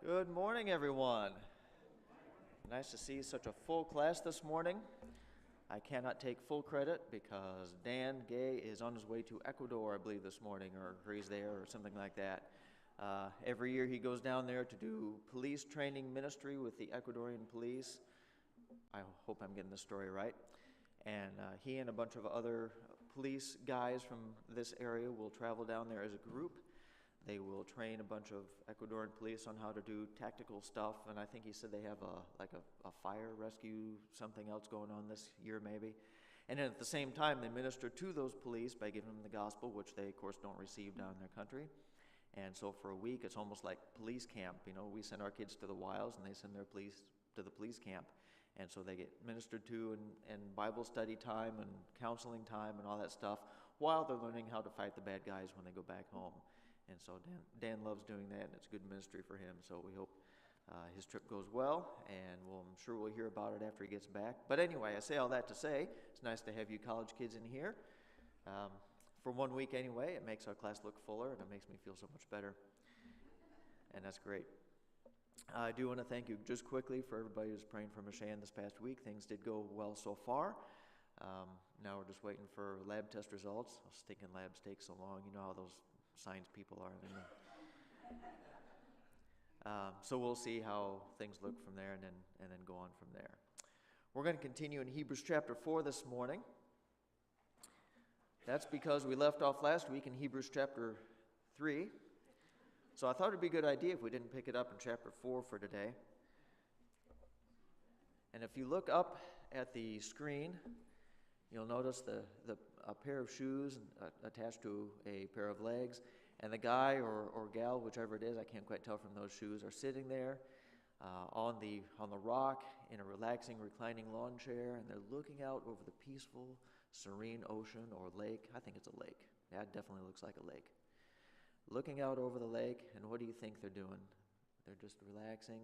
Good morning, everyone. Nice to see such a full class this morning. I cannot take full credit because Dan Gay is on his way to Ecuador, I believe, this morning, or he's there or something like that. Every year he goes down there to do police training ministry with the Ecuadorian police. I hope I'm getting the story right. And he and a bunch of other police guys from this area will travel down there as a group. They will train a bunch of Ecuadorian police on how to do tactical stuff, and I think he said they have a fire rescue, something else going on this year maybe. And then at the same time, they minister to those police by giving them the gospel, which they, of course, don't receive down in their country. And so for a week, it's almost like police camp. You know, we send our kids to the wilds, and they send their police to the police camp. And so they get ministered to and Bible study time and counseling time and all that stuff while they're learning how to fight the bad guys when they go back home. And so Dan loves doing that, and it's good ministry for him. So we hope his trip goes well, and I'm sure we'll hear about it after he gets back. But anyway, I say all that to say, it's nice to have you college kids in here. For 1 week anyway, it makes our class look fuller, and it makes me feel so much better. And that's great. I do want to thank you just quickly for everybody who's praying for Mishan this past week. Things did go well so far. Now we're just waiting for lab test results. I was thinking labs take so long. You know how those science people are. So we'll see how things look from there and then go on from there. We're going to continue in Hebrews chapter 4 this morning. That's because we left off last week in Hebrews chapter 3. So I thought it'd be a good idea if we didn't pick it up in chapter 4 for today. And if you look up at the screen, you'll notice a pair of shoes attached to a pair of legs, and the guy or gal, whichever it is, I can't quite tell from those shoes, are sitting there on the rock in a relaxing, reclining lawn chair, and they're looking out over the peaceful, serene ocean or lake. I think it's a lake. Yeah, it definitely looks like a lake. Looking out over the lake, and what do you think they're doing? They're just relaxing.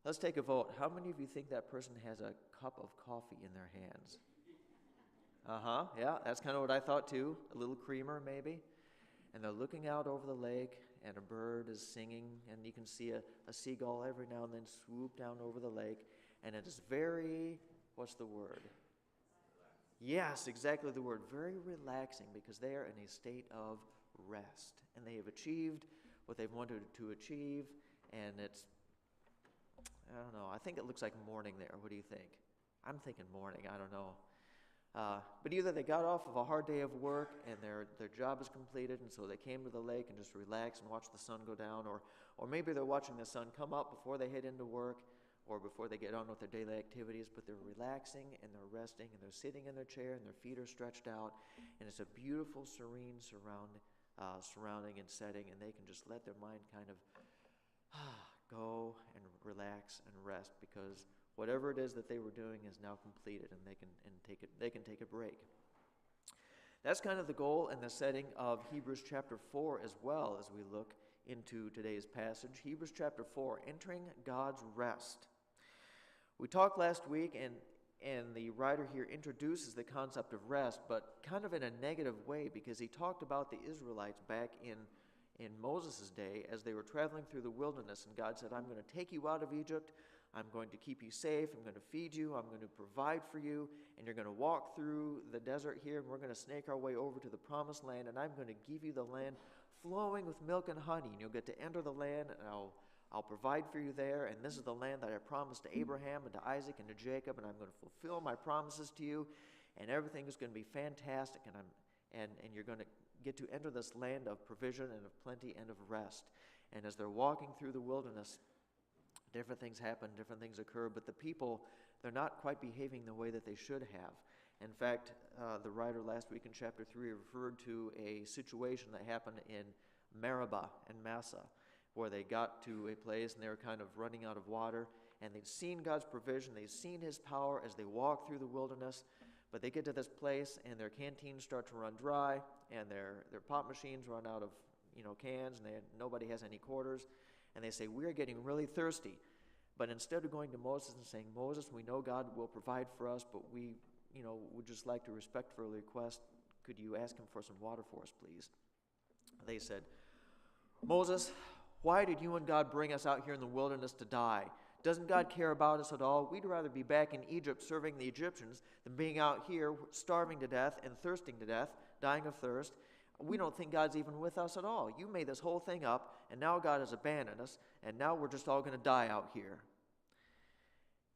Let's take a vote. How many of you think that person has a cup of coffee in their hands? Yeah, that's kind of what I thought too. A little creamer maybe. And they're looking out over the lake, and a bird is singing, and you can see a seagull every now and then swoop down over the lake, and it is very, what's the word? Yes, exactly the word. Very relaxing, because they are in a state of rest, and they have achieved what they've wanted to achieve, and it's, I don't know, I think it looks like morning there. What do you think? I'm thinking morning, I don't know. But either they got off of a hard day of work and their job is completed, and so they came to the lake and just relaxed and watched the sun go down, or maybe they're watching the sun come up before they head into work or before they get on with their daily activities, but they're relaxing and they're resting and they're sitting in their chair and their feet are stretched out, and it's a beautiful, serene surrounding and setting, and they can just let their mind kind of go and relax and rest, because whatever it is that they were doing is now completed, and they can take a break. That's kind of the goal and the setting of Hebrews chapter 4 as well, as we look into today's passage. Hebrews chapter 4, entering God's rest. We talked last week, and the writer here introduces the concept of rest, but kind of in a negative way, because he talked about the Israelites back in Moses' day as they were traveling through the wilderness, and God said, I'm going to take you out of Egypt, I'm going to keep you safe, I'm going to feed you, I'm going to provide for you, and you're going to walk through the desert here, and we're going to snake our way over to the promised land, and I'm going to give you the land flowing with milk and honey, and you'll get to enter the land, and I'll provide for you there, and this is the land that I promised to Abraham and to Isaac and to Jacob, and I'm going to fulfill my promises to you, and everything is going to be fantastic, and you're going to get to enter this land of provision and of plenty and of rest. And as they're walking through the wilderness, different things happen, different things occur, but the people, they're not quite behaving the way that they should have. In fact, the writer last week in chapter 3 referred to a situation that happened in Meribah and Massa, where they got to a place and they were kind of running out of water, and they'd seen God's provision, they'd seen His power as they walked through the wilderness, but they get to this place and their canteens start to run dry, and their pop machines run out of cans, and nobody has any quarters, and they say, we're getting really thirsty. But instead of going to Moses and saying, Moses, we know God will provide for us, but we would just like to respectfully request, could you ask Him for some water for us, please? They said, Moses, Why did you and God bring us out here in the wilderness to die? Doesn't God care about us at all? We'd rather be back in Egypt serving the Egyptians than being out here starving to death and thirsting to death, dying of thirst. We don't think God's even with us at all. You made this whole thing up, and now God has abandoned us, and now we're just all going to die out here.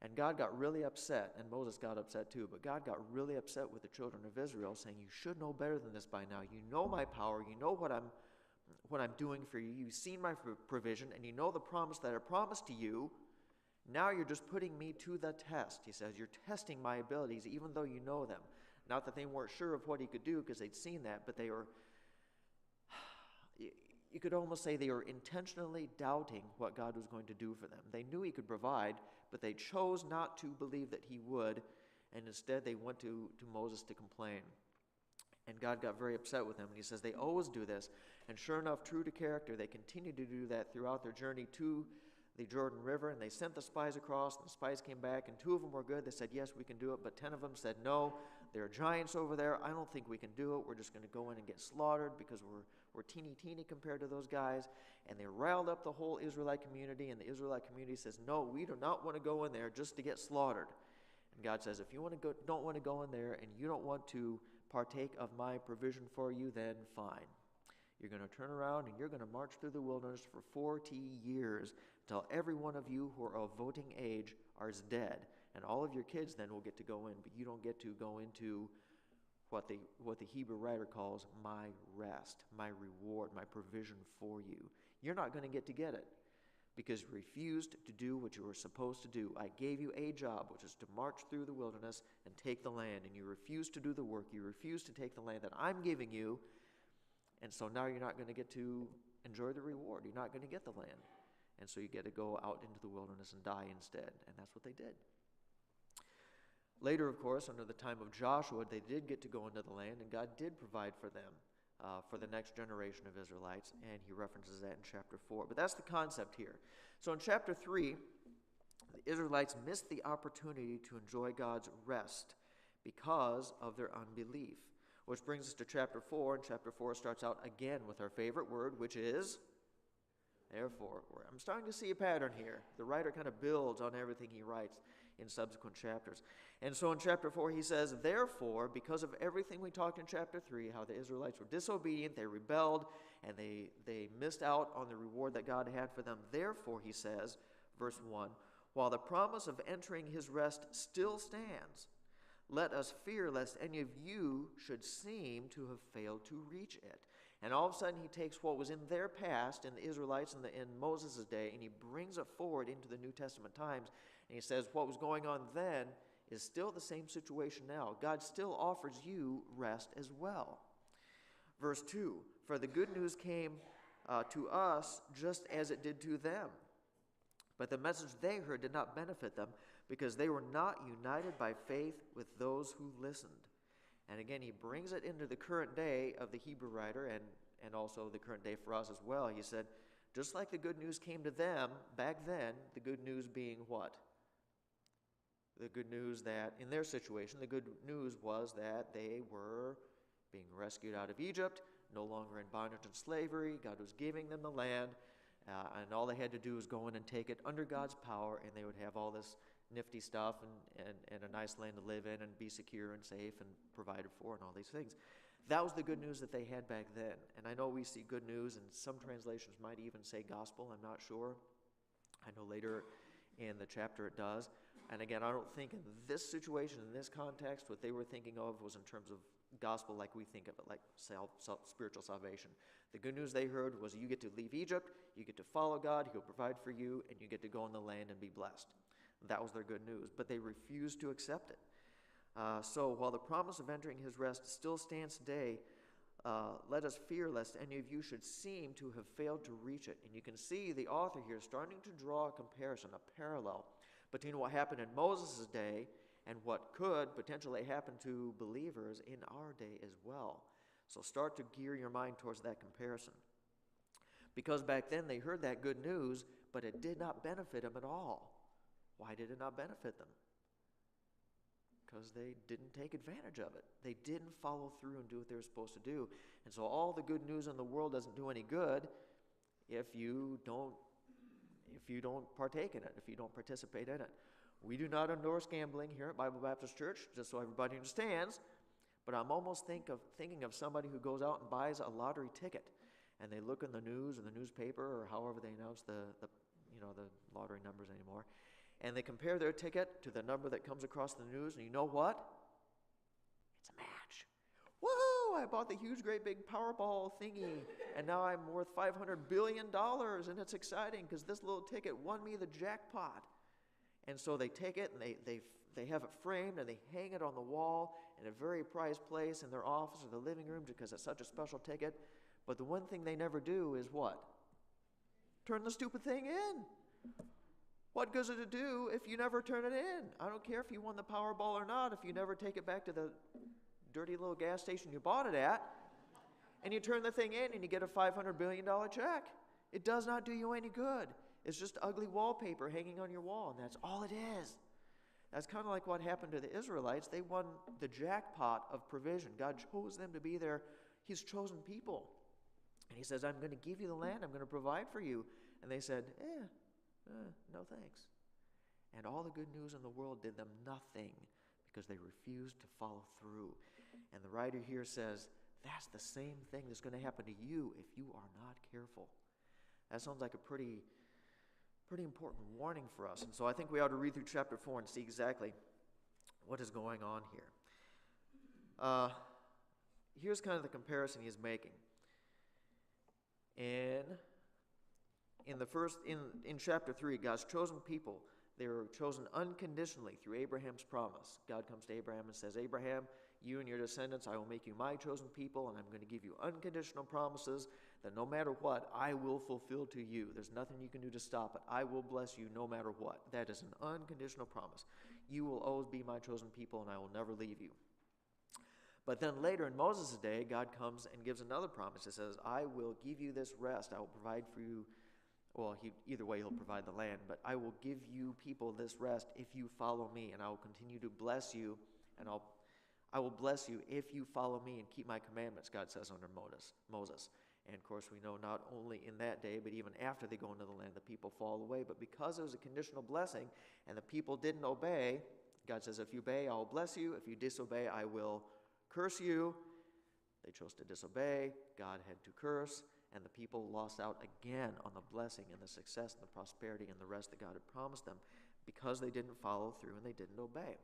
And God got really upset, and Moses got upset too, but God got really upset with the children of Israel, saying, you should know better than this by now. You know my power. You know what I'm doing for you. You've seen my provision, and you know the promise that I promised to you. Now you're just putting me to the test. He says, you're testing my abilities, even though you know them. Not that they weren't sure of what he could do, because they'd seen that, but they were, you could almost say they were intentionally doubting what God was going to do for them. They knew he could provide, but they chose not to believe that he would, and instead they went to Moses to complain. And God got very upset with them, and he says they always do this. And sure enough, true to character, they continued to do that throughout their journey to the Jordan River, and they sent the spies across, and the spies came back, and 2 of them were good. They said, yes, we can do it, but 10 of them said, no, there are giants over there. I don't think we can do it. We're just going to go in and get slaughtered because we're teeny compared to those guys. And they riled up the whole Israelite community, and the Israelite community says, no, we do not want to go in there just to get slaughtered. And God says, if you don't want to go in there and you don't want to partake of my provision for you, then fine. You're going to turn around and you're going to march through the wilderness for 40 years until every one of you who are of voting age is dead. And all of your kids then will get to go in, but you don't get to go into what the Hebrew writer calls my rest, my reward, my provision for you. You're not going to get it because you refused to do what you were supposed to do. I gave you a job, which is to march through the wilderness and take the land, and you refused to do the work. You refused to take the land that I'm giving you, and so now you're not going to get to enjoy the reward. You're not going to get the land. And so you get to go out into the wilderness and die instead. And that's what they did. Later, of course, under the time of Joshua, they did get to go into the land, and God did provide for them, for the next generation of Israelites, and he references that in chapter 4. But that's the concept here. So in chapter 3, the Israelites missed the opportunity to enjoy God's rest because of their unbelief. Which brings us to chapter 4, and chapter 4 starts out again with our favorite word, which is therefore. I'm starting to see a pattern here. The writer kind of builds on everything he writes in subsequent chapters. And so in chapter 4 he says, therefore, because of everything we talked in chapter 3, how the Israelites were disobedient, they rebelled, and they missed out on the reward that God had for them. Therefore, he says, verse 1, while the promise of entering his rest still stands, let us fear lest any of you should seem to have failed to reach it. And all of a sudden he takes what was in their past, in the Israelites in Moses' day, and he brings it forward into the New Testament times. And he says what was going on then is still the same situation now. God still offers you rest as well. Verse 2, for the good news came to us just as it did to them. But the message they heard did not benefit them because they were not united by faith with those who listened. And again, he brings it into the current day of the Hebrew writer and also the current day for us as well. He said, just like the good news came to them back then, the good news being what? The good news that in their situation, the good news was that they were being rescued out of Egypt, no longer in bondage and slavery. God was giving them the land, and all they had to do was go in and take it under God's power, and they would have all this nifty stuff and a nice land to live in and be secure and safe and provided for and all these things. That was the good news that they had back then. And I know we see good news, and some translations might even say gospel. I'm not sure. I know later in the chapter it does. And again, I don't think in this situation, in this context, what they were thinking of was in terms of gospel like we think of it, like spiritual salvation. The good news they heard was you get to leave Egypt, you get to follow God, he'll provide for you, and you get to go in the land and be blessed. That was their good news, but they refused to accept it. So while the promise of entering his rest still stands today, let us fear lest any of you should seem to have failed to reach it. And you can see the author here starting to draw a comparison, a parallel between what happened in Moses' day and what could potentially happen to believers in our day as well. So start to gear your mind towards that comparison. Because back then they heard that good news, but it did not benefit them at all. Why did it not benefit them? Because they didn't take advantage of it. They didn't follow through and do what they were supposed to do. And so all the good news in the world doesn't do any good if you don't partake in it, if you don't participate in it. We do not endorse gambling here at Bible Baptist Church, just so everybody understands, but I'm almost thinking of somebody who goes out and buys a lottery ticket, and they look in the news or the newspaper or however they announce the lottery numbers anymore, and they compare their ticket to the number that comes across the news, and you know what? It's a match. Woohoo! I bought the huge, great, big Powerball thingy, and now I'm worth $500 billion, and it's exciting because this little ticket won me the jackpot. And so they take it, and they have it framed, and they hang it on the wall in a very prized place in their office or the living room because it's such a special ticket. But the one thing they never do is what? Turn the stupid thing in. What good is it to do if you never turn it in? I don't care if you won the Powerball or not, if you never take it back to the dirty little gas station you bought it at, and you turn the thing in and you get a $500 billion check. It does not do you any good. It's just ugly wallpaper hanging on your wall, and that's all it is. That's kind of like what happened to the Israelites. They won the jackpot of provision. God chose them to be His chosen people. And He says, I'm going to give you the land. I'm going to provide for you. And they said, no thanks. And all the good news in the world did them nothing because they refused to follow through. And the writer here says, that's the same thing that's going to happen to you if you are not careful. That sounds like a pretty important warning for us. And so I think we ought to read through chapter 4 and see exactly what is going on here. Here's kind of the comparison he's making. In chapter 3, God's chosen people, they were chosen unconditionally through Abraham's promise. God comes to Abraham and says, Abraham, you and your descendants, I will make you my chosen people, and I'm going to give you unconditional promises that no matter what, I will fulfill to you. There's nothing you can do to stop it. I will bless you no matter what. That is an unconditional promise. You will always be my chosen people, and I will never leave you. But then later in Moses' day, God comes and gives another promise. He says, I will give you this rest. I will provide for you. Well, either way, He'll provide the land. But I will give you people this rest if you follow me, and I will continue to bless you, and I will bless you if you follow me and keep my commandments, God says under Moses. And of course, we know not only in that day, but even after they go into the land, the people fall away. But because it was a conditional blessing and the people didn't obey, God says, if you obey, I will bless you. If you disobey, I will curse you. They chose to disobey. God had to curse. And the people lost out again on the blessing and the success and the prosperity and the rest that God had promised them because they didn't follow through and they didn't obey.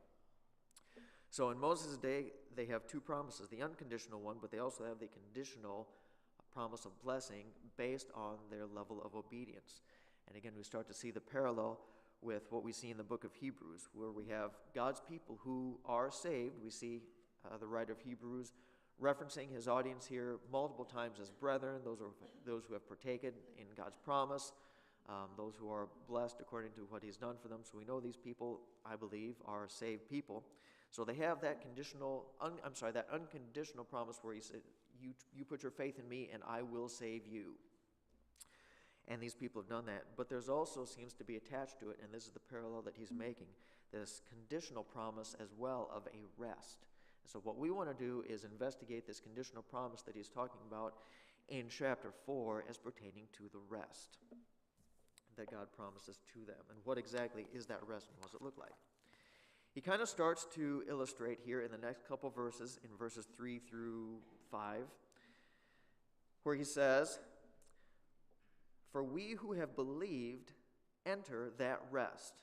So in Moses' day, they have two promises, the unconditional one, but they also have the conditional promise of blessing based on their level of obedience. And again, we start to see the parallel with what we see in the book of Hebrews, where we have God's people who are saved. We see the writer of Hebrews referencing his audience here multiple times as brethren, those who have partaken in God's promise, those who are blessed according to what He's done for them. So we know these people, I believe, are saved people. So they have that that unconditional promise where He said, you put your faith in me and I will save you. And these people have done that. But there's also seems to be attached to it, and this is the parallel that he's making, this conditional promise as well of a rest. So what we want to do is investigate this conditional promise that he's talking about in chapter 4 as pertaining to the rest that God promises to them. And what exactly is that rest and what does it look like? He kind of starts to illustrate here in the next couple verses, in verses 3 through 5, where he says, for we who have believed enter that rest.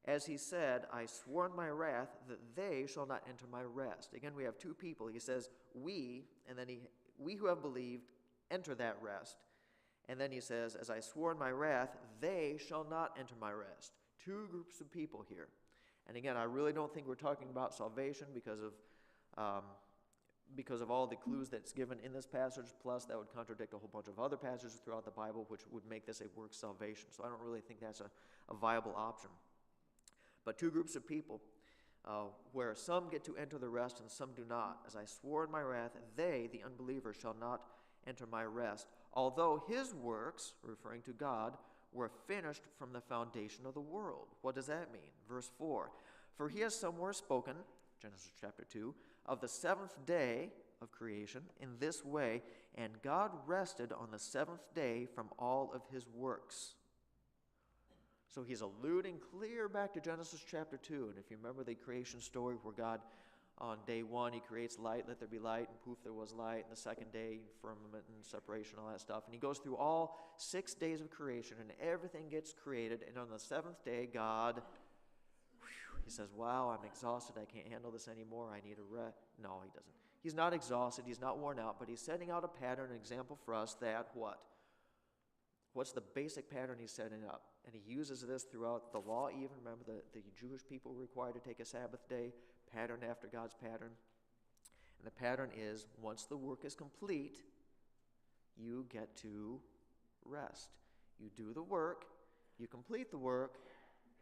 As He said, I swore in my wrath that they shall not enter my rest. Again, we have two people. He says, we, and then we who have believed enter that rest. And then he says, as I swore in my wrath, they shall not enter my rest. Two groups of people here. And again, I really don't think we're talking about salvation because of all the clues that's given in this passage, plus that would contradict a whole bunch of other passages throughout the Bible, which would make this a works salvation. So I don't really think that's a viable option. But two groups of people, where some get to enter the rest and some do not. As I swore in my wrath, they, the unbelievers, shall not enter my rest, although His works, referring to God, were finished from the foundation of the world. What does that mean? Verse 4, for He has somewhere spoken, Genesis chapter 2, of the seventh day of creation in this way, and God rested on the seventh day from all of his works. So he's alluding clear back to Genesis chapter 2. And if you remember the creation story where God, on day one, he creates light, let there be light, and poof, there was light. And the second day, firmament and separation, all that stuff. And he goes through all 6 days of creation, and everything gets created. And on the seventh day, God, he says, wow, I'm exhausted. I can't handle this anymore. I need a rest. No, he doesn't. He's not exhausted. He's not worn out. But he's setting out a pattern, an example for us that what? What's the basic pattern he's setting up? And he uses this throughout the law even. Remember, the Jewish people were required to take a Sabbath day, pattern after God's pattern. And the pattern is, once the work is complete, you get to rest. You do the work, you complete the work,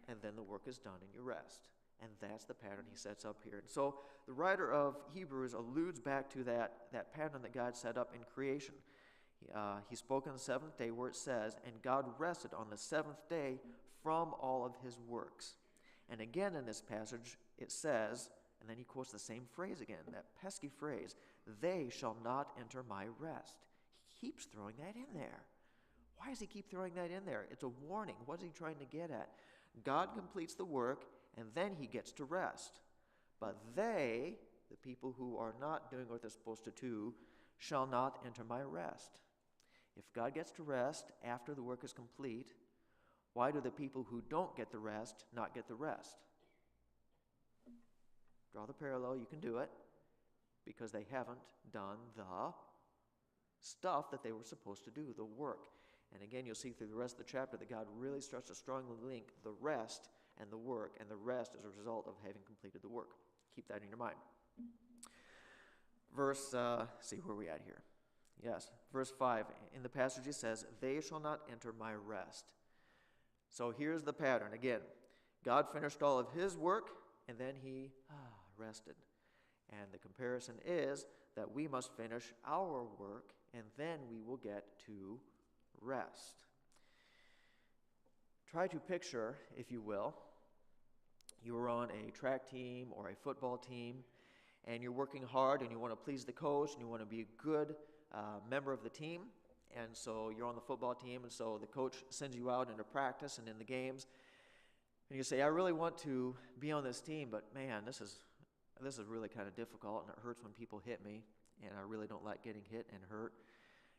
and then the work is done and you rest. And that's the pattern he sets up here. And so the writer of Hebrews alludes back to that pattern that God set up in creation. He spoke on the seventh day where it says, and God rested on the seventh day from all of his works. And again in this passage it says, and then he quotes the same phrase again, that pesky phrase, they shall not enter my rest. He keeps throwing that in there. Why does he keep throwing that in there? It's a warning. What is he trying to get at? God completes the work and then he gets to rest. But they, the people who are not doing what they're supposed to do, shall not enter my rest. If God gets to rest after the work is complete, why do the people who don't get the rest not get the rest? Draw the parallel, you can do it, because they haven't done the stuff that they were supposed to do, the work. And again, you'll see through the rest of the chapter that God really starts to strongly link the rest and the work, and the rest is a result of having completed the work. Keep that in your mind. See where we at here. Yes, verse 5. In the passage it says, they shall not enter my rest. So here's the pattern. Again, God finished all of his work, and then he rested. And the comparison is that we must finish our work, and then we will get to rest. Try to picture, if you will, you are on a track team or a football team, and you're working hard, and you want to please the coach, and you want to be a good member of the team. And so you're on the football team, and so the coach sends you out into practice and in the games. And you say, I really want to be on this team, but man, this is really kind of difficult, and it hurts when people hit me, and I really don't like getting hit and hurt.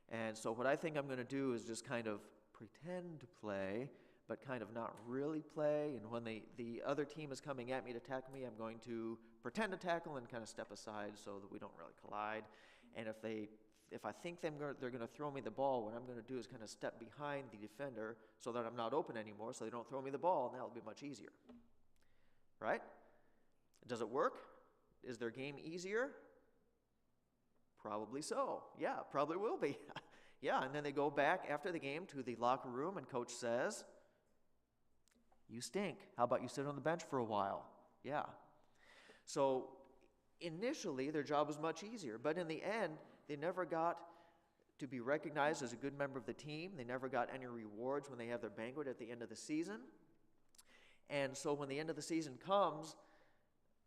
And so what I think I'm going to do is just kind of pretend to play, but kind of not really play. And when the other team is coming at me to tackle me, I'm going to pretend to tackle and kind of step aside so that we don't really collide. And if I think they're going to throw me the ball, what I'm going to do is kind of step behind the defender so that I'm not open anymore, so they don't throw me the ball, and that'll be much easier. Right? Does it work? Is their game easier? Probably so. Yeah, probably will be. Yeah, and then they go back after the game to the locker room, and coach says, you stink. How about you sit on the bench for a while? Yeah. So initially, their job was much easier, but in the end, they never got to be recognized as a good member of the team. They never got any rewards when they have their banquet at the end of the season. And so when the end of the season comes,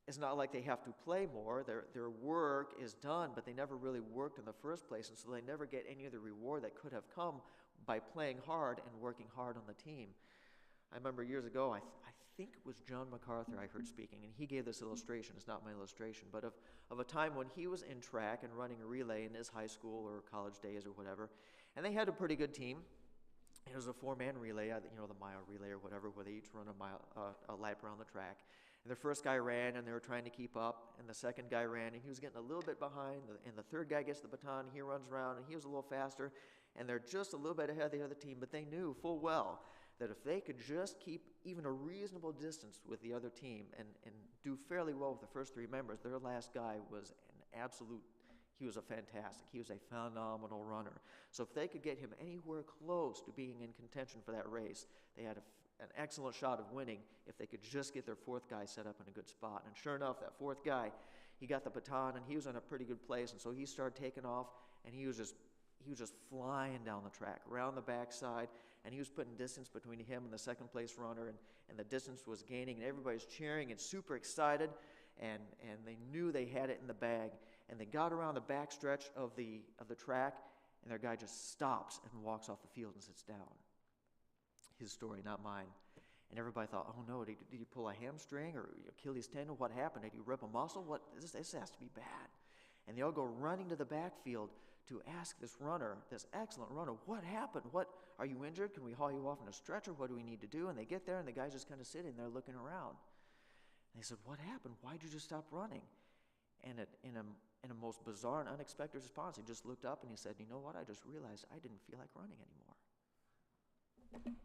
it's not like they have to play more. Their work is done, but they never really worked in the first place, and so they never get any of the reward that could have come by playing hard and working hard on the team. I remember years ago, I think it was John MacArthur I heard speaking, and he gave this illustration. It's not my illustration, but of a time when he was in track and running a relay in his high school or college days or whatever, and they had a pretty good team. It was a 4-man relay, the mile relay or whatever, where they each run a lap around the track. And the first guy ran, and they were trying to keep up, and the second guy ran, and he was getting a little bit behind, and the third guy gets the baton, and he runs around, and he was a little faster, and they're just a little bit ahead of the other team, but they knew full well that if they could just keep even a reasonable distance with the other team and do fairly well with the first 3 members, their last guy was he was a phenomenal runner. So if they could get him anywhere close to being in contention for that race, they had an excellent shot of winning if they could just get their 4th guy set up in a good spot. And sure enough, that 4th guy, he got the baton, and he was in a pretty good place, and so he started taking off, and he was just flying down the track, around the backside, and he was putting distance between him and the second place runner, and the distance was gaining, and everybody's cheering and super excited, and they knew they had it in the bag. and they got around the back stretch of the track, and their guy just stops and walks off the field and sits down. His story, not mine. And everybody thought, oh no, did he pull a hamstring or Achilles tendon? What happened? Did he rip a muscle? What? This has to be bad. And they all go running to the backfield to ask this runner, this excellent runner, what happened? What, are you injured? Can we haul you off in a stretcher? What do we need to do? And they get there, and the guy's just kind of sitting there looking around. And they said, what happened? Why'd you just stop running? And in a most bizarre and unexpected response, he just looked up and he said, you know what? I just realized I didn't feel like running anymore.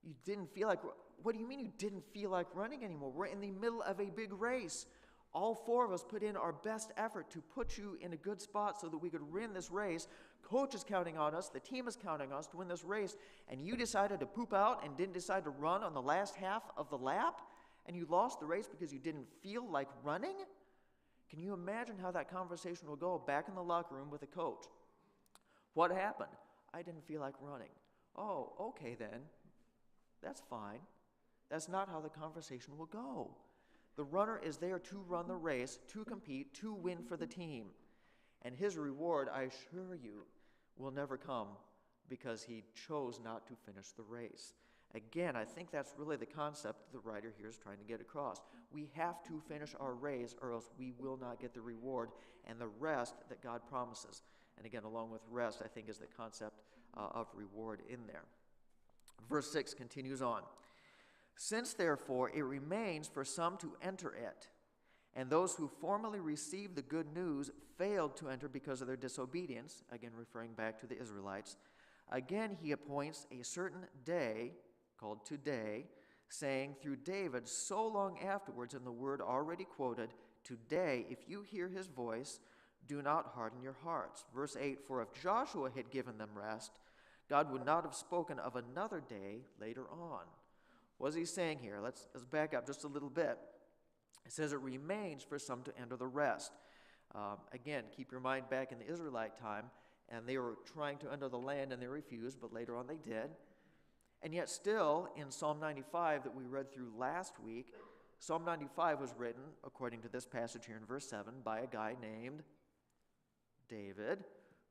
You didn't feel like, what do you mean you didn't feel like running anymore? We're in the middle of a big race. All four of us put in our best effort to put you in a good spot so that we could win this race. Coach is counting on us. The team is counting on us to win this race. And you decided to poop out and didn't decide to run on the last half of the lap? And you lost the race because you didn't feel like running? Can you imagine how that conversation will go back in the locker room with the coach? What happened? I didn't feel like running. Oh, okay then. That's fine. That's not how the conversation will go. The runner is there to run the race, to compete, to win for the team. And his reward, I assure you, will never come because he chose not to finish the race. Again, I think that's really the concept the writer here is trying to get across. We have to finish our race or else we will not get the reward and the rest that God promises. And again, along with rest, I think is the concept of reward in there. Verse 6 continues on. Since, therefore, it remains for some to enter it, and those who formerly received the good news failed to enter because of their disobedience, again referring back to the Israelites, again he appoints a certain day, called today, saying through David so long afterwards in the word already quoted, today, if you hear his voice, do not harden your hearts. Verse 8, for if Joshua had given them rest, God would not have spoken of another day later on. What is he saying here? Let's back up just a little bit. It says it remains for some to enter the rest. Again, keep your mind back in the Israelite time, and they were trying to enter the land and they refused, but later on they did. And yet still, in Psalm 95 that we read through last week, Psalm 95 was written, according to this passage here in verse 7, by a guy named David,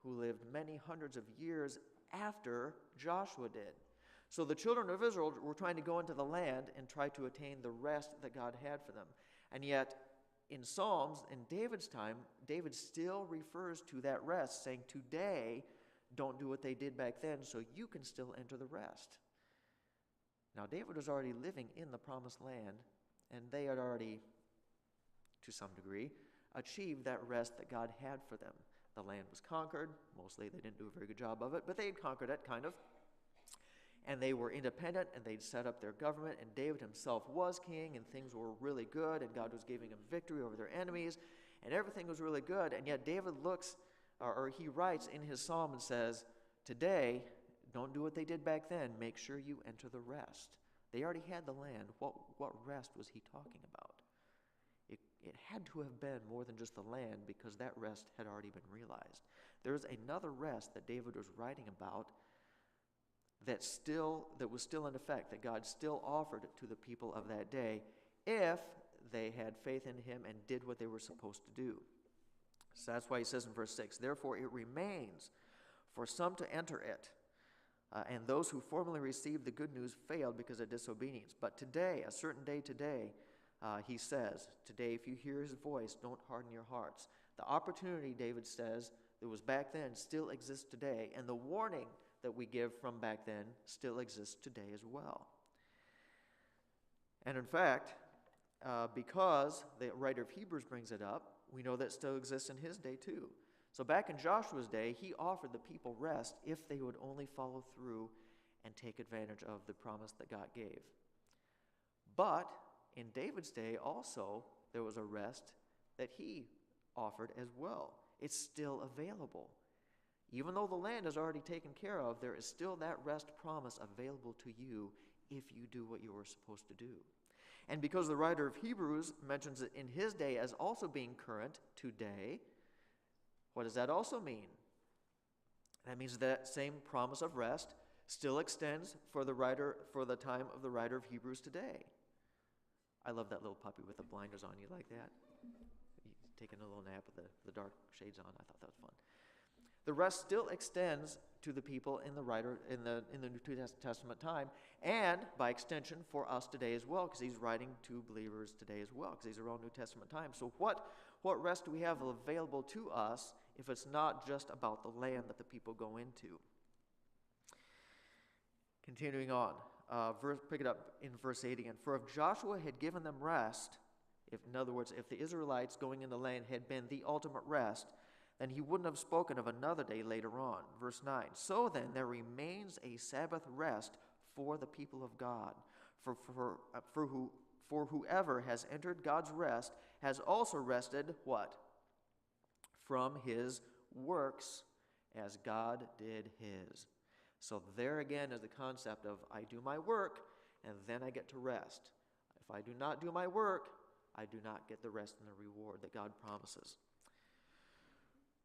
who lived many hundreds of years after Joshua did. So the children of Israel were trying to go into the land and try to attain the rest that God had for them. And yet, in Psalms, in David's time, David still refers to that rest, saying, today, don't do what they did back then, so you can still enter the rest. Now, David was already living in the promised land, and they had already, to some degree, achieved that rest that God had for them. The land was conquered. Mostly they didn't do a very good job of it, but they had conquered it, kind of. And they were independent, and they'd set up their government, and David himself was king, and things were really good, and God was giving him victory over their enemies, and everything was really good. And yet David looks, or he writes in his psalm and says, today, don't do what they did back then. Make sure you enter the rest. They already had the land. What rest was he talking about? It had to have been more than just the land, because that rest had already been realized. There's another rest that David was writing about that was still in effect, that God still offered to the people of that day if they had faith in him and did what they were supposed to do. So that's why he says in verse 6, therefore it remains for some to enter it, and those who formerly received the good news failed because of disobedience. But today, a certain day today, he says, today if you hear his voice, don't harden your hearts. The opportunity, David says, that was back then still exists today, and the warning that we give from back then still exists today as well. And in fact, because the writer of Hebrews brings it up, we know that still exists in his day too. So back in Joshua's day, he offered the people rest if they would only follow through and take advantage of the promise that God gave. But in David's day also, there was a rest that he offered as well. It's still available. Even though the land is already taken care of, there is still that rest promise available to you if you do what you were supposed to do. And because the writer of Hebrews mentions it in his day as also being current today, what does that also mean? That means that same promise of rest still extends for the time of the writer of Hebrews today. I love that little puppy with the blinders on. You like that? taking a little nap with the dark shades on. I thought that was fun. The rest still extends to the people in the New Testament time, and by extension for us today as well, because he's writing to believers today as well, because these are all New Testament times. So what rest do we have available to us if it's not just about the land that the people go into? Continuing on, pick it up in verse 8 again. For if Joshua had given them rest, in other words, if the Israelites going in the land had been the ultimate rest, then he wouldn't have spoken of another day later on. Verse 9, so then there remains a Sabbath rest for the people of God. For whoever has entered God's rest has also rested, what? From his works, as God did his. So there again is the concept of I do my work, and then I get to rest. If I do not do my work, I do not get the rest and the reward that God promises.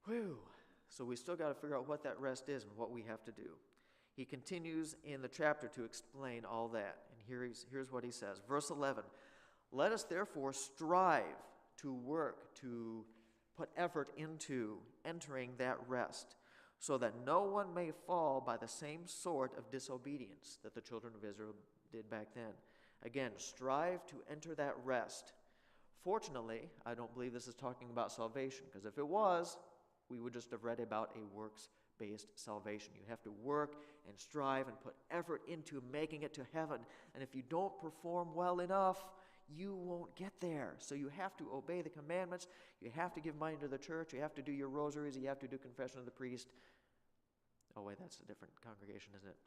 Whew. So we still got to figure out what that rest is and what we have to do. He continues in the chapter to explain all that. And here's what he says. Verse 11, let us therefore strive to work, to put effort into entering that rest, so that no one may fall by the same sort of disobedience that the children of Israel did back then. Again, strive to enter that rest. Fortunately, I don't believe this is talking about salvation, because if it was, we would just have read about a works-based salvation. You have to work and strive and put effort into making it to heaven. And if you don't perform well enough, you won't get there. So you have to obey the commandments. You have to give money to the church. You have to do your rosaries. You have to do confession of the priest. Oh, wait, that's a different congregation, isn't it?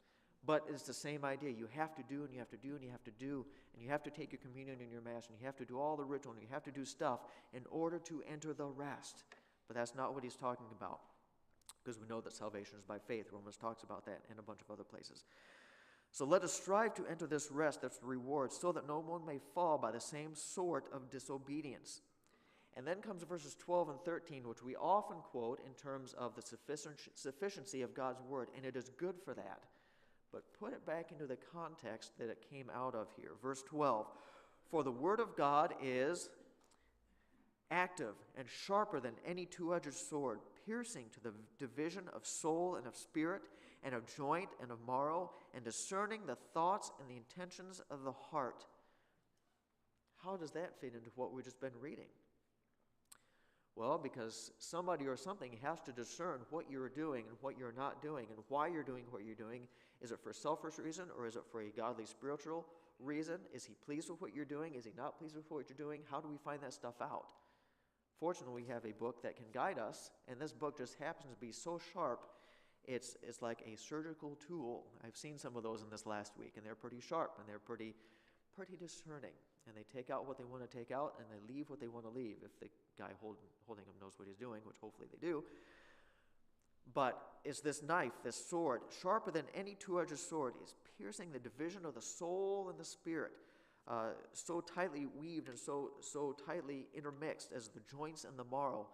But it's the same idea. You have to do, and you have to do, and you have to do, and you have to take your communion and your mass, and you have to do all the ritual, and you have to do stuff in order to enter the rest. But that's not what he's talking about, because we know that salvation is by faith. Romans talks about that in a bunch of other places. So let us strive to enter this rest, that's the reward, so that no one may fall by the same sort of disobedience. And then comes verses 12 and 13, which we often quote in terms of the sufficiency of God's word, and it is good for that. But put it back into the context that it came out of here. Verse 12, for the word of God is active and sharper than any two-edged sword, piercing to the division of soul and of spirit, and of joint and of marrow, and discerning the thoughts and the intentions of the heart. How does that fit into what we've just been reading? Well, because somebody or something has to discern what you're doing and what you're not doing, and why you're doing what you're doing. Is it for a selfish reason, or is it for a godly spiritual reason? Is he pleased with what you're doing? Is he not pleased with what you're doing? How do we find that stuff out? Fortunately, we have a book that can guide us, and this book just happens to be so sharp, it's like a surgical tool. I've seen some of those in this last week, and they're pretty sharp, and they're pretty discerning. And they take out what they want to take out, and they leave what they want to leave, if the guy holding them knows what he's doing, which hopefully they do. But it's this knife, this sword, sharper than any two-edged sword, is piercing the division of the soul and the spirit, so tightly weaved and so tightly intermixed as the joints and the marrow,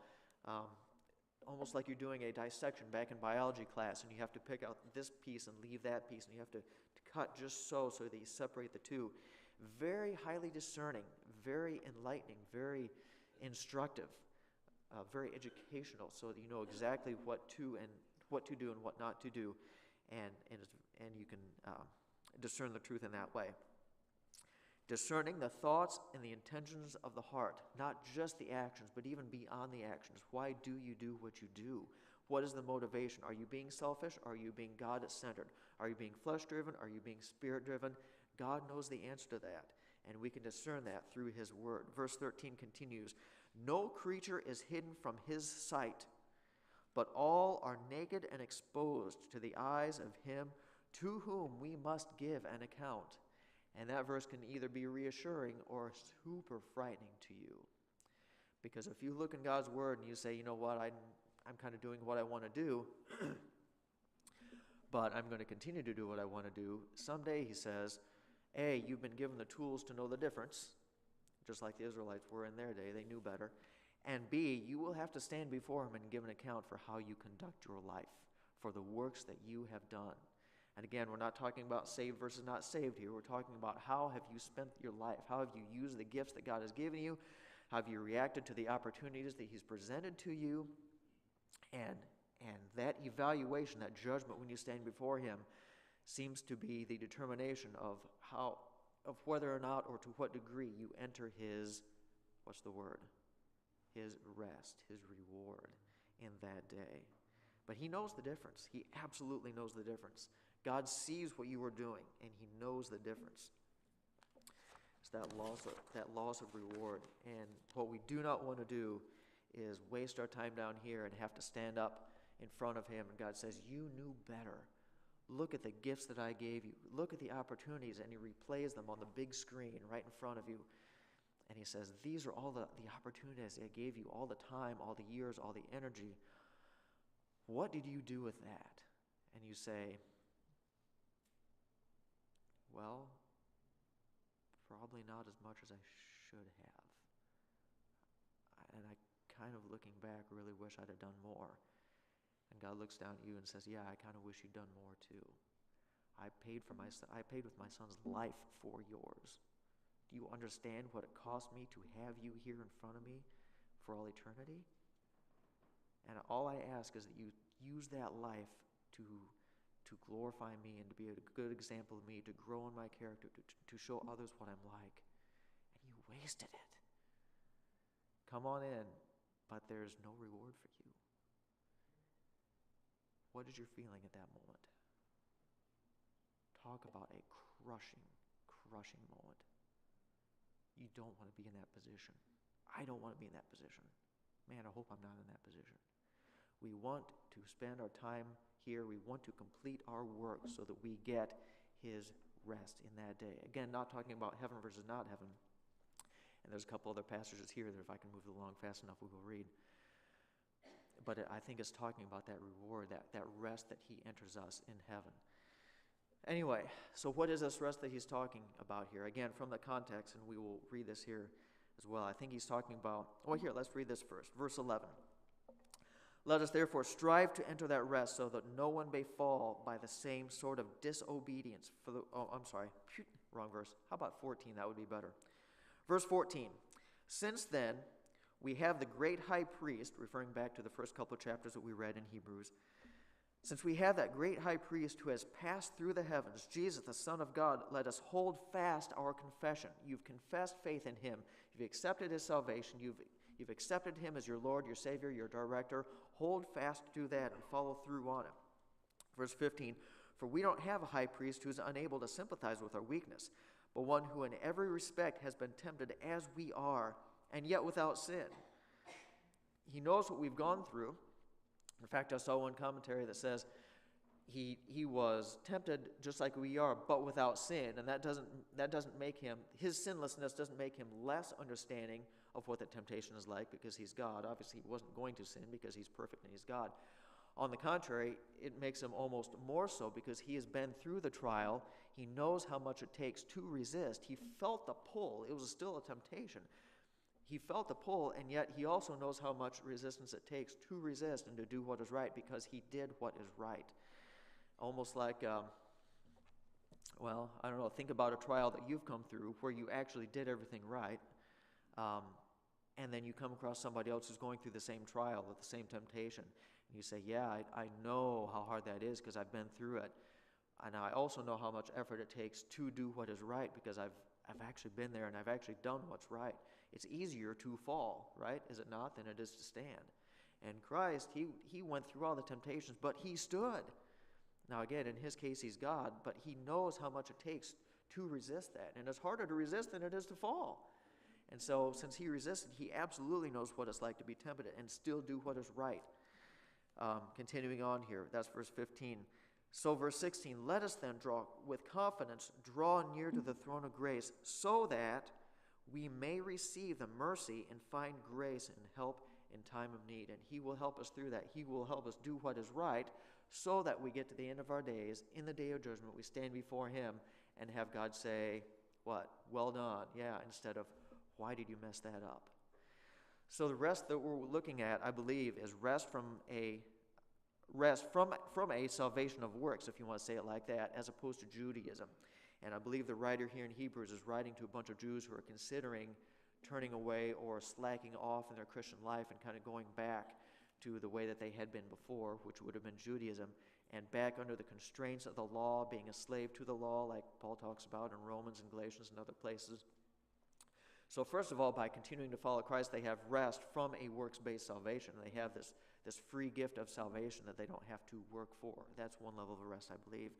almost like you're doing a dissection back in biology class, and you have to pick out this piece and leave that piece, and you have to cut just so that you separate the two. Very highly discerning, very enlightening, very instructive, very educational, so that you know exactly what to do and what not to do, and you can discern the truth in that way. Discerning the thoughts and the intentions of the heart, not just the actions, but even beyond the actions. Why do you do what you do? What is the motivation? Are you being selfish? Are you being God-centered? Are you being flesh-driven? Are you being spirit-driven? God knows the answer to that, and we can discern that through his word. Verse 13 continues, no creature is hidden from his sight, but all are naked and exposed to the eyes of him to whom we must give an account. And that verse can either be reassuring or super frightening to you. Because if you look in God's word and you say, you know what, I'm kind of doing what I want to do, but I'm going to continue to do what I want to do, someday, he says, A, you've been given the tools to know the difference, just like the Israelites were in their day. They knew better. And B, you will have to stand before him and give an account for how you conduct your life, for the works that you have done. And again, we're not talking about saved versus not saved here. We're talking about how have you spent your life? How have you used the gifts that God has given you Have you reacted to the opportunities that he's presented to you? And that evaluation, that judgment when you stand before him, seems to be the determination of whether or not or to what degree you enter his, what's the word? His rest, his reward in that day. But he knows the difference. He absolutely knows the difference. God sees what you are doing, and he knows the difference. It's that loss of reward. And what we do not want to do is waste our time down here and have to stand up in front of him. And God says, you knew better. Look at the gifts that I gave you. Look at the opportunities. And he replays them on the big screen right in front of you. And he says, these are all the opportunities I gave you, all the time, all the years, all the energy. What did you do with that? And you say, well, probably not as much as I should have. And I kind of, looking back, really wish I'd have done more. And God looks down at you and says, yeah, I kind of wish you'd done more too. I paid with my son's life for yours. Do you understand what it cost me to have you here in front of me for all eternity? And all I ask is that you use that life to glorify me and to be a good example of me, to grow in my character, to show others what I'm like. And you wasted it. Come on in, but there's no reward for you. What is your feeling at that moment? Talk about a crushing moment. You don't want to be in that position. I don't want to be in that position. Man, I hope I'm not in that position. We want to spend our time here. We want to complete our work so that we get his rest in that day. Again, not talking about heaven versus not heaven. And there's a couple other passages here that if I can move along fast enough, we will read. But I think it's talking about that reward, that rest that he enters us in heaven. Anyway, so what is this rest that he's talking about here? Again, from the context, and we will read this here as well. I think he's talking about, here, let's read this first. Verse 11. Let us therefore strive to enter that rest so that no one may fall by the same sort of disobedience. Wrong verse. How about 14? That would be better. Verse 14. Since then, we have the great high priest, referring back to the first couple of chapters that we read in Hebrews. Since we have that great high priest who has passed through the heavens, Jesus, the Son of God, let us hold fast our confession. You've confessed faith in him. You've accepted his salvation. You've accepted him as your Lord, your Savior, your director. Hold fast to that and follow through on it. Verse 15, for we don't have a high priest who is unable to sympathize with our weakness, but one who in every respect has been tempted as we are, and yet without sin. He knows what we've gone through. In fact, I saw one commentary that says he was tempted just like we are, but without sin. And that doesn't make him, his sinlessness doesn't make him less understanding of what the temptation is like because he's God. Obviously, he wasn't going to sin because he's perfect and he's God. On the contrary, it makes him almost more so because he has been through the trial. He knows how much it takes to resist. He felt the pull. It was still a temptation. He felt the pull, and yet he also knows how much resistance it takes to resist and to do what is right because he did what is right. Almost like, think about a trial that you've come through where you actually did everything right, and then you come across somebody else who's going through the same trial with the same temptation. And you say, yeah, I know how hard that is because I've been through it. And I also know how much effort it takes to do what is right because I've actually been there and I've actually done what's right. It's easier to fall, right, is it not, than it is to stand. And Christ, he went through all the temptations, but he stood. Now again, in his case, he's God, but he knows how much it takes to resist that. And it's harder to resist than it is to fall. And so since he resisted, he absolutely knows what it's like to be tempted and still do what is right. Continuing on here, that's verse 15. So verse 16, let us then with confidence draw near to the throne of grace so that we may receive the mercy and find grace and help in time of need. And he will help us through that. He will help us do what is right so that we get to the end of our days. In the day of judgment, we stand before him and have God say, what? Well done. Yeah, instead of, why did you mess that up? So the rest that we're looking at, I believe, is rest from a salvation of works, if you want to say it like that, as opposed to Judaism. And I believe the writer here in Hebrews is writing to a bunch of Jews who are considering turning away or slacking off in their Christian life and kind of going back to the way that they had been before, which would have been Judaism, and back under the constraints of the law, being a slave to the law, like Paul talks about in Romans and Galatians and other places. So first of all, by continuing to follow Christ, they have rest from a works-based salvation. They have this free gift of salvation that they don't have to work for. That's one level of rest, I believe.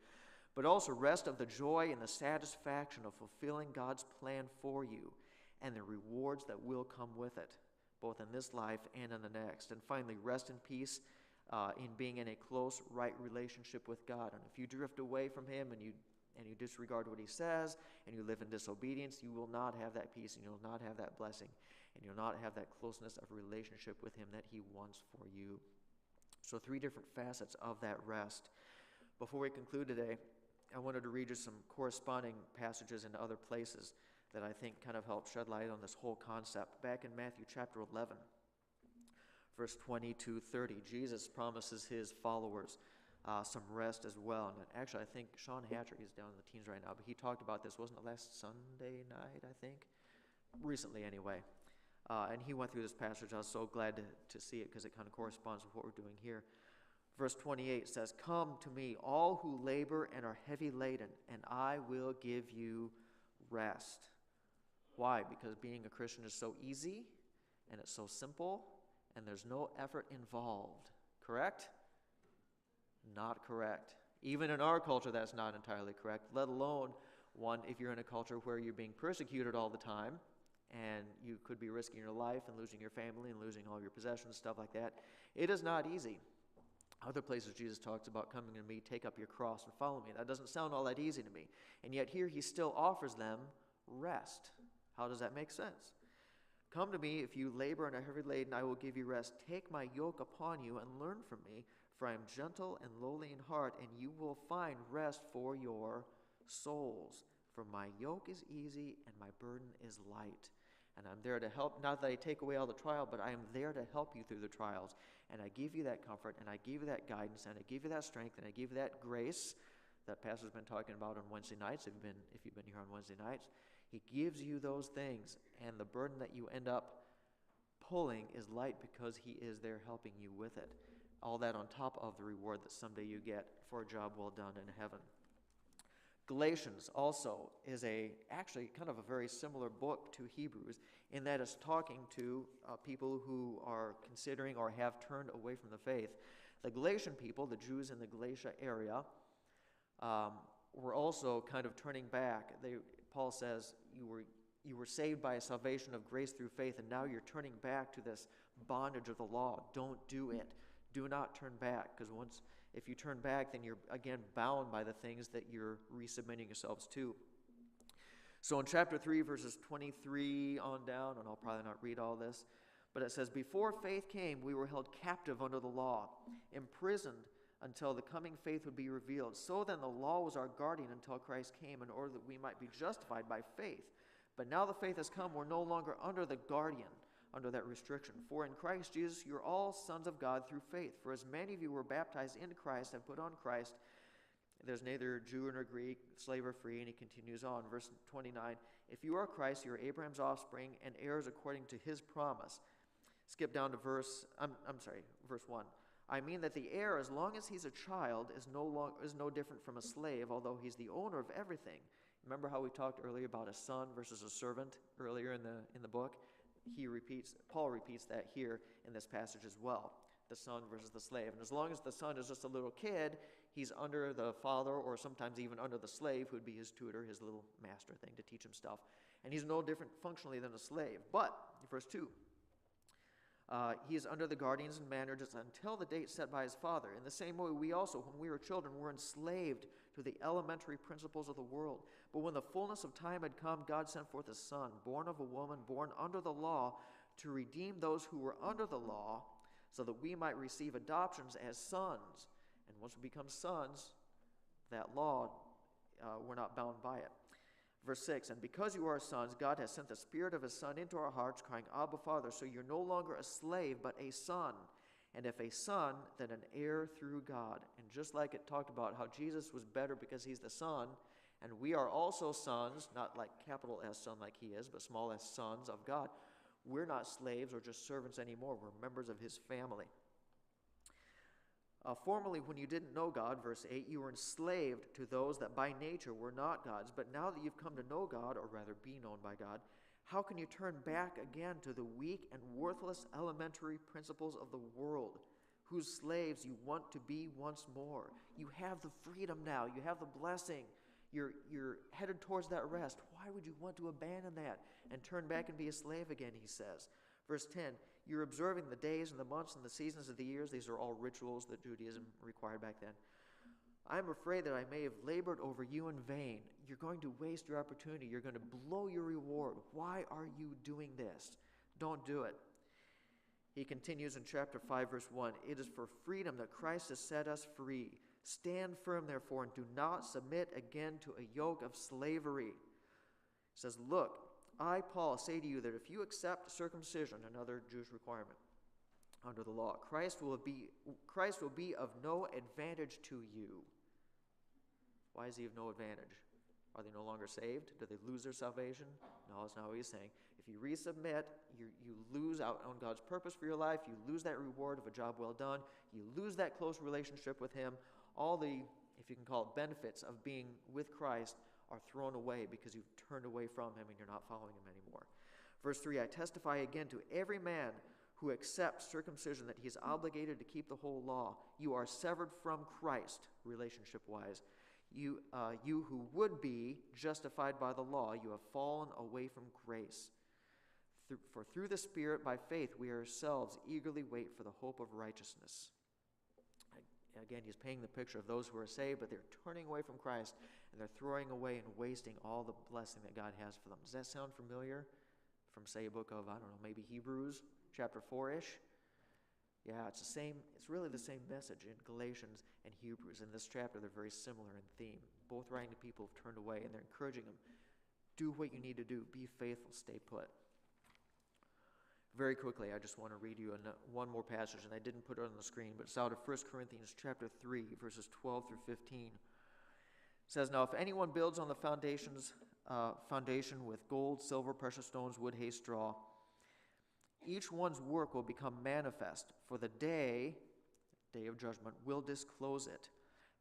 But also rest of the joy and the satisfaction of fulfilling God's plan for you and the rewards that will come with it, both in this life and in the next. And finally, rest in peace in being in a close, right relationship with God. And if you drift away from Him and you disregard what He says and you live in disobedience, you will not have that peace and you'll not have that blessing and you'll not have that closeness of relationship with Him that He wants for you. So 3 different facets of that rest. Before we conclude today, I wanted to read you some corresponding passages in other places that I think kind of help shed light on this whole concept. Back in Matthew chapter 11, verse 20 to 30, Jesus promises His followers some rest as well. And actually, I think Sean Hatcher, he's down in the teens right now, but he talked about this, wasn't it last Sunday night, I think? Recently, anyway. And he went through this passage. I was so glad to see it because it kind of corresponds with what we're doing here. Verse 28 says, "Come to me, all who labor and are heavy laden, and I will give you rest." Why? Because being a Christian is so easy, and it's so simple, and there's no effort involved. Correct? Not correct. Even in our culture, that's not entirely correct, let alone one if you're in a culture where you're being persecuted all the time, and you could be risking your life and losing your family and losing all of your possessions, stuff like that. It is not easy. Other places Jesus talks about coming to me, take up your cross and follow me. That doesn't sound all that easy to me. And yet here He still offers them rest. How does that make sense? "Come to me, if you labor and are heavy laden, I will give you rest. Take my yoke upon you and learn from me, for I am gentle and lowly in heart, and you will find rest for your souls. For my yoke is easy and my burden is light." And I'm there to help, not that I take away all the trial, but I am there to help you through the trials. And I give you that comfort, and I give you that guidance, and I give you that strength, and I give you that grace that Pastor's been talking about on Wednesday nights, if you've been here on Wednesday nights. He gives you those things, and the burden that you end up pulling is light because He is there helping you with it. All that on top of the reward that someday you get for a job well done in heaven. Galatians also is actually kind of a very similar book to Hebrews in that it's talking to people who are considering or have turned away from the faith. The Galatian people, the Jews in the Galatia area, were also kind of turning back. Paul says, you were saved by a salvation of grace through faith, and now you're turning back to this bondage of the law. Don't do it. Do not turn back, because if you turn back, then you're again bound by the things that you're resubmitting yourselves to. So in chapter 3, verses 23 on down, and I'll probably not read all this, but it says, "Before faith came, we were held captive under the law, imprisoned until the coming faith would be revealed. So then the law was our guardian until Christ came in order that we might be justified by faith. But now the faith has come, we're no longer under the guardian, under that restriction. For in Christ Jesus, you're all sons of God through faith. For as many of you were baptized into Christ and put on Christ, there's neither Jew nor Greek, slave or free," and he continues on. Verse 29, "If you are Christ, you're Abraham's offspring and heirs according to His promise." Skip down to verse 1. "I mean that the heir, as long as he's a child, is no different from a slave, although he's the owner of everything." Remember how we talked earlier about a son versus a servant earlier in the book? Paul repeats that here in this passage as well, the son versus the slave. And as long as the son is just a little kid, he's under the father or sometimes even under the slave, who would be his tutor, his little master thing to teach him stuff. And he's no different functionally than a slave. But, verse 2, "He is under the guardians and managers until the date set by his father. In the same way, we also, when we were children, were enslaved to the elementary principles of the world. But when the fullness of time had come, God sent forth His Son, born of a woman, born under the law, to redeem those who were under the law, so that we might receive adoptions as sons. And once we become sons, that law, we're not bound by it." Verse 6, "And because you are sons, God has sent the Spirit of His Son into our hearts, crying, 'Abba, Father.' So you're no longer a slave, but a son. And if a son, then an heir through God." And just like it talked about how Jesus was better because He's the Son, And we are also sons, not like capital S son like he is, but small s sons of God. We're not slaves or just servants anymore. We're members of his family. Formerly, when you didn't know God, verse 8, you were enslaved to those that by nature were not God's. But now that you've come to know God, or rather be known by God, how can you turn back again to the weak and worthless elementary principles of the world, whose slaves you want to be once more? You have the freedom now. You have the blessing. You're headed towards that rest. Why would you want to abandon that and turn back and be a slave again, he says. Verse 10, you're observing the days and the months and the seasons of the years. These are all rituals that Judaism required back then. I'm afraid that I may have labored over you in vain. You're going to waste your opportunity. You're going to blow your reward. Why are you doing this? Don't do it. He continues in chapter 5, verse 1. It is for freedom that Christ has set us free. Stand firm, therefore, and do not submit again to a yoke of slavery. He says, look, I, Paul, say to you that if you accept circumcision, another Jewish requirement under the law, Christ will be of no advantage to you. Why is he of no advantage? Are they no longer saved? Do they lose their salvation? No, that's not what he's saying. If you resubmit, you lose out on God's purpose for your life. You lose that reward of a job well done. You lose that close relationship with him. All the, if you can call it, benefits of being with Christ are thrown away because you've turned away from him and you're not following him anymore. Verse 3, I testify again to every man who accepts circumcision that he is obligated to keep the whole law. You are severed from Christ, relationship-wise. You who would be justified by the law, you have fallen away from grace. For through the Spirit, by faith, we ourselves eagerly wait for the hope of righteousness. Again, he's painting the picture of those who are saved, but they're turning away from Christ, and they're throwing away and wasting all the blessing that God has for them. Does that sound familiar from, say, a book of, I don't know, maybe Hebrews, chapter 4-ish? Yeah, it's really the same message in Galatians and Hebrews. In this chapter, they're very similar in theme. Both writing to people who've turned away, and they're encouraging them, do what you need to do. Be faithful. Stay put. Very quickly, I just want to read you one more passage, and I didn't put it on the screen, but it's out of 1 Corinthians chapter 3, verses 12 through 15. It says, now if anyone builds on the foundation with gold, silver, precious stones, wood, hay, straw, each one's work will become manifest, for the day of judgment, will disclose it,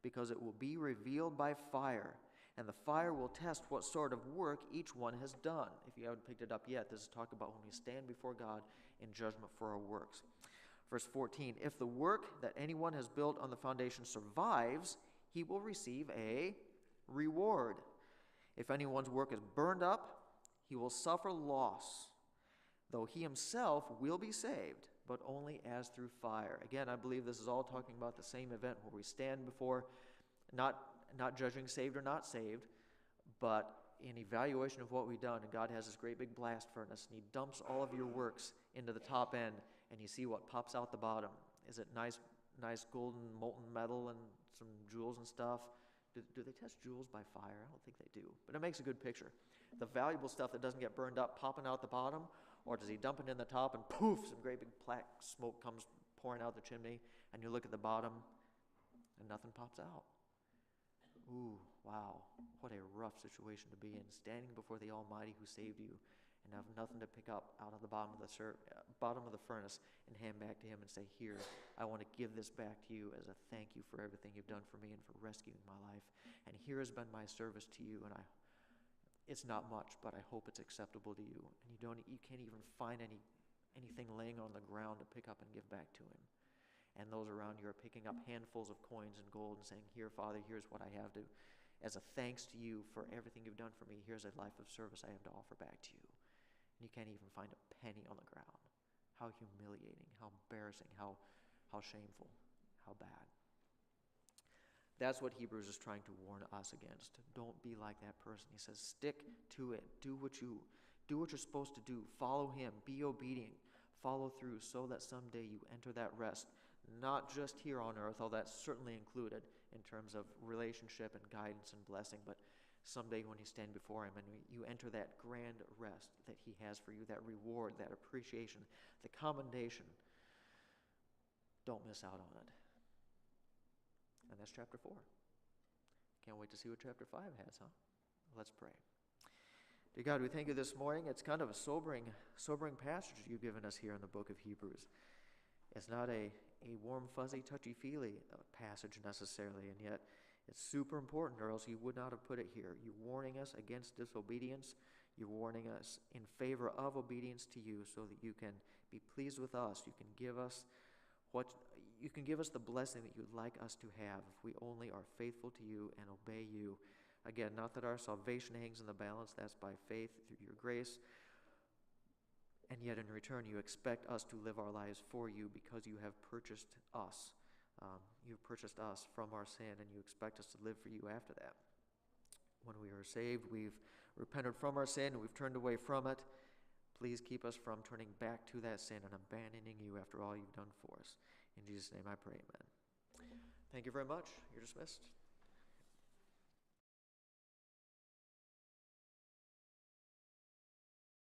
because it will be revealed by fire, and the fire will test what sort of work each one has done. If you haven't picked it up yet, this is talk about when we stand before God in judgment for our works. Verse 14, if the work that anyone has built on the foundation survives, he will receive a reward. If anyone's work is burned up, he will suffer loss, though he himself will be saved, but only as through fire. Again, I believe this is all talking about the same event where we stand before, not judging saved or not saved, but in evaluation of what we've done. And God has this great big blast furnace, and he dumps all of your works into the top end, and you see what pops out the bottom. Is it nice golden molten metal and some jewels and stuff? Do they test jewels by fire? I don't think they do, but it makes a good picture. The valuable stuff that doesn't get burned up popping out the bottom, or does he dump it in the top and poof, some great big black smoke comes pouring out the chimney, and you look at the bottom and nothing pops out? Ooh, wow, what a rough situation to be in, standing before the Almighty who saved you and have nothing to pick up out of the bottom of the furnace and hand back to him and say, here, I want to give this back to you as a thank you for everything you've done for me and for rescuing my life. And here has been my service to you, and it's not much, but I hope it's acceptable to you. And you can't even find anything laying on the ground to pick up and give back to him. And those around you are picking up handfuls of coins and gold and saying, here, Father, here's what I have to, as a thanks to you for everything you've done for me, here's a life of service I have to offer back to you. And you can't even find a penny on the ground. How humiliating, how embarrassing, how shameful, how bad. That's what Hebrews is trying to warn us against. Don't be like that person. He says, stick to it. Do what you're supposed to do. Follow him. Be obedient. Follow through so that someday you enter that rest. Not just here on earth, although that's certainly included in terms of relationship and guidance and blessing, but someday when you stand before him and you enter that grand rest that he has for you, that reward, that appreciation, the commendation. Don't miss out on it. And that's chapter 4. Can't wait to see what chapter 5 has, huh? Let's pray. Dear God, we thank you this morning. It's kind of a sobering passage you've given us here in the book of Hebrews. It's not a warm, fuzzy, touchy-feely passage necessarily, and yet it's super important, or else you would not have put it here. You're warning us against disobedience. You're warning us in favor of obedience to you so that you can be pleased with us. You can give us the blessing that you'd like us to have if we only are faithful to you and obey you. Again, not that our salvation hangs in the balance, that's by faith through your grace. And yet in return, you expect us to live our lives for you because you have purchased us. You've purchased us from our sin, and you expect us to live for you after that. When we are saved, we've repented from our sin, and we've turned away from it. Please keep us from turning back to that sin and abandoning you after all you've done for us. In Jesus' name I pray, amen. Thank you very much. You're dismissed.